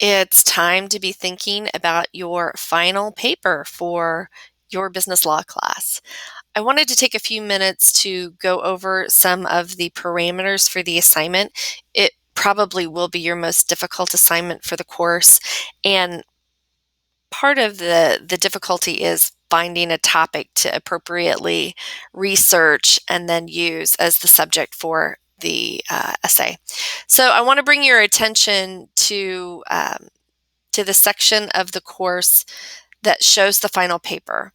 It's time to be thinking about your final paper for your business law class. I wanted to take a few minutes to go over some of the parameters for the assignment. It probably will be your most difficult assignment for the course, and part of the difficulty is finding a topic to appropriately research and then use as the subject for the essay. So I want to bring your attention to the section of the course that shows the final paper.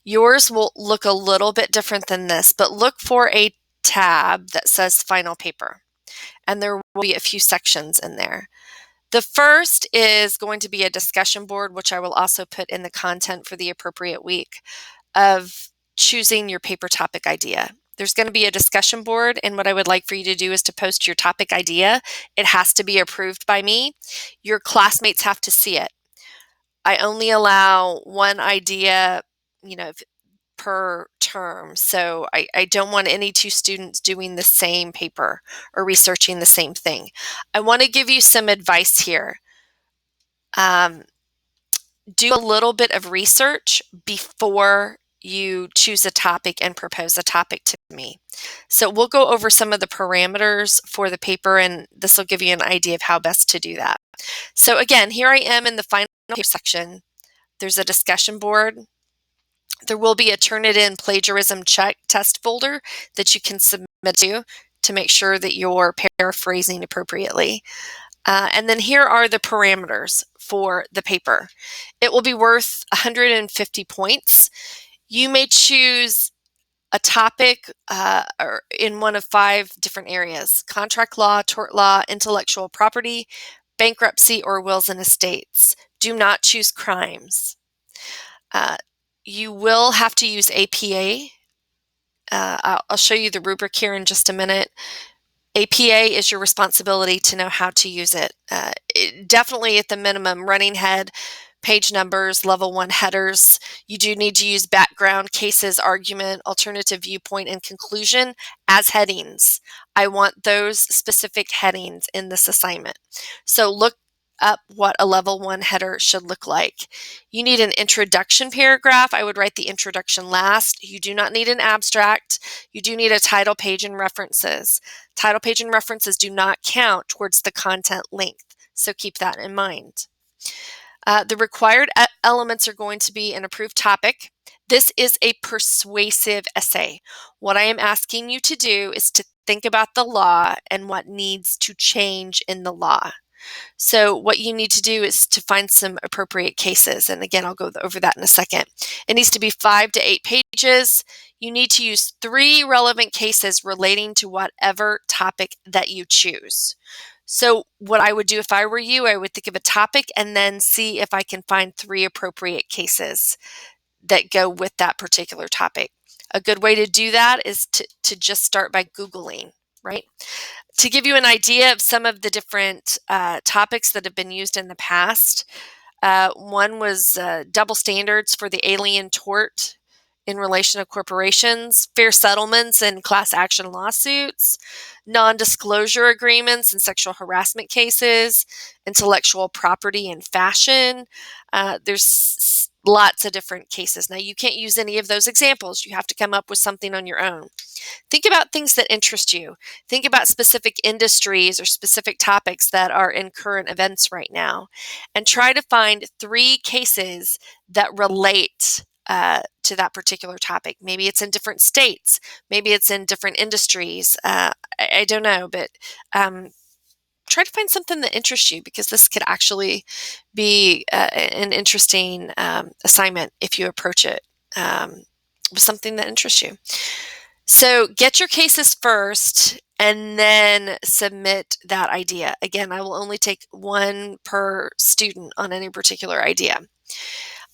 Yours will look a little bit different than this, but look for a tab that says final paper, and there will be a few sections in there. The first is going to be a discussion board, which I will also put in the content for the appropriate week, of choosing your paper topic idea. There's going to be a discussion board, and what I would like for you to do is to post your topic idea. It has to be approved by me. Your classmates have to see it. I only allow one idea, per term. So I don't want any two students doing the same paper or researching the same thing. I want to give you some advice here. Do a little bit of research before you choose a topic and propose a topic to me. So we'll go over some of the parameters for the paper, and this will give you an idea of how best to do that. So again, here I am in the final paper section. There's a discussion board. There will be a Turnitin plagiarism check test folder that you can submit to make sure that you're paraphrasing appropriately. And then here are the parameters for the paper. It will be worth 150 points. You may choose a topic or in one of 5 different areas: contract law, tort law, intellectual property, bankruptcy, or wills and estates. Do not choose crimes. You will have to use APA. I'll show you the rubric here in just a minute. APA is your responsibility to know how to use it. Definitely at the minimum, running head, page numbers, level 1 headers. You do need to use background, cases, argument, alternative viewpoint, and conclusion as headings. I want those specific headings in this assignment. So look up what a level 1 header should look like. You need an introduction paragraph. I would write the introduction last. You do not need an abstract. You do need a title page and references. Title page and references do not count towards the content length, so keep that in mind. The required elements are going to be an approved topic. This is a persuasive essay. What I am asking you to do is to think about the law and what needs to change in the law. So what you need to do is to find some appropriate cases. And again, I'll go over that in a second. It needs to be 5 to 8 pages. You need to use 3 relevant cases relating to whatever topic that you choose. So what I would do if I were you, I would think of a topic and then see if I can find 3 appropriate cases that go with that particular topic. A good way to do that is to just start by Googling, right? To give you an idea of some of the different topics that have been used in the past, one was double standards for the alien tort in relation to corporations, fair settlements and class action lawsuits, non-disclosure agreements in sexual harassment cases, intellectual property and fashion. There's lots of different cases. Now, you can't use any of those examples. You have to come up with something on your own. Think about things that interest you. Think about specific industries or specific topics that are in current events right now, and try to find 3 cases that relate to that particular topic. Maybe it's in different states. Maybe it's in different industries. I don't know, but try to find something that interests you, because this could actually be an interesting assignment if you approach it with something that interests you. So get your cases first and then submit that idea. Again, I will only take 1 per student on any particular idea.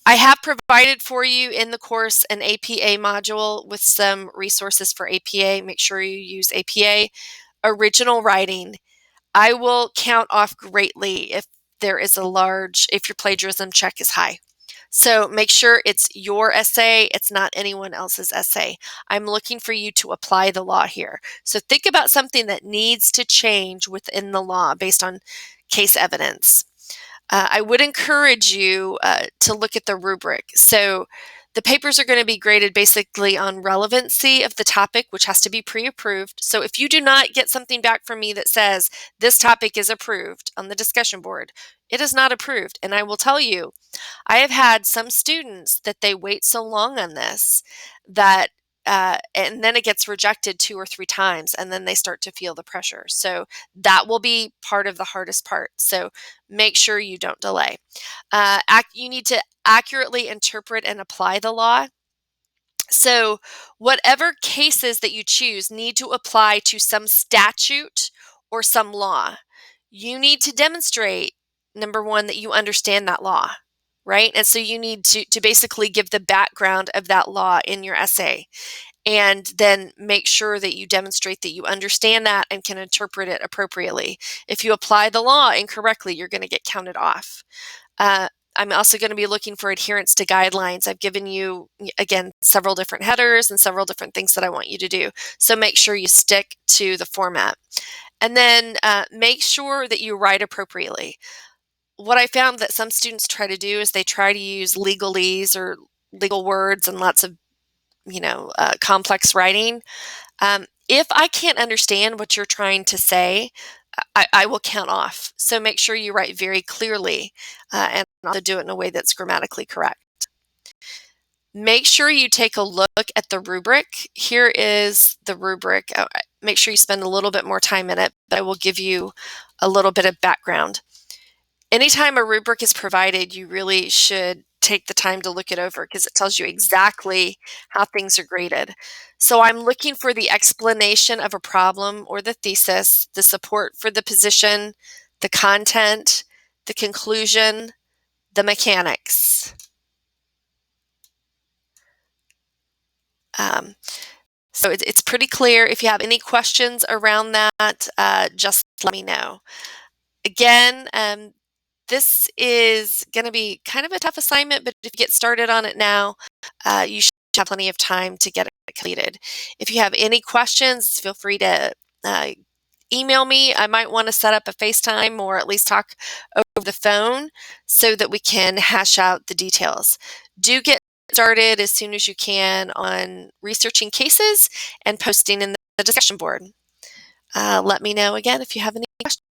I have provided for you in the course an APA module with some resources for APA. Make sure you use APA. Original writing. I will count off greatly if if your plagiarism check is high. So make sure it's your essay. It's not anyone else's essay. I'm looking for you to apply the law here. So think about something that needs to change within the law based on case evidence. I would encourage you to look at the rubric. So the papers are going to be graded basically on relevancy of the topic, which has to be pre-approved. So if you do not get something back from me that says this topic is approved on the discussion board, it is not approved. And I will tell you, I have had some students that they wait so long on this that and then it gets rejected 2 or 3 times, and then they start to feel the pressure. So that will be part of the hardest part. So make sure you don't delay. You need to accurately interpret and apply the law. So whatever cases that you choose need to apply to some statute or some law. You need to demonstrate, number one, that you understand that law, right? And so you need to basically give the background of that law in your essay, and then make sure that you demonstrate that you understand that and can interpret it appropriately. If you apply the law incorrectly, you're going to get counted off. I'm also going to be looking for adherence to guidelines. I've given you, again, several different headers and several different things that I want you to do. So make sure you stick to the format. And then make sure that you write appropriately. What I found that some students try to do is they try to use legalese or legal words and lots of complex writing. If I can't understand what you're trying to say, I will count off. So make sure you write very clearly and also do it in a way that's grammatically correct. Make sure you take a look at the rubric. Here is the rubric. Make sure you spend a little bit more time in it, but I will give you a little bit of background. Anytime a rubric is provided, you really should take the time to look it over because it tells you exactly how things are graded. So I'm looking for the explanation of a problem or the thesis, the support for the position, the content, the conclusion, the mechanics. So it's pretty clear. If you have any questions around that, just let me know. Again, this is going to be kind of a tough assignment, but if you get started on it now, you should have plenty of time to get it completed. If you have any questions, feel free to email me. I might want to set up a FaceTime or at least talk over the phone so that we can hash out the details. Do get started as soon as you can on researching cases and posting in the discussion board. Let me know again if you have any questions.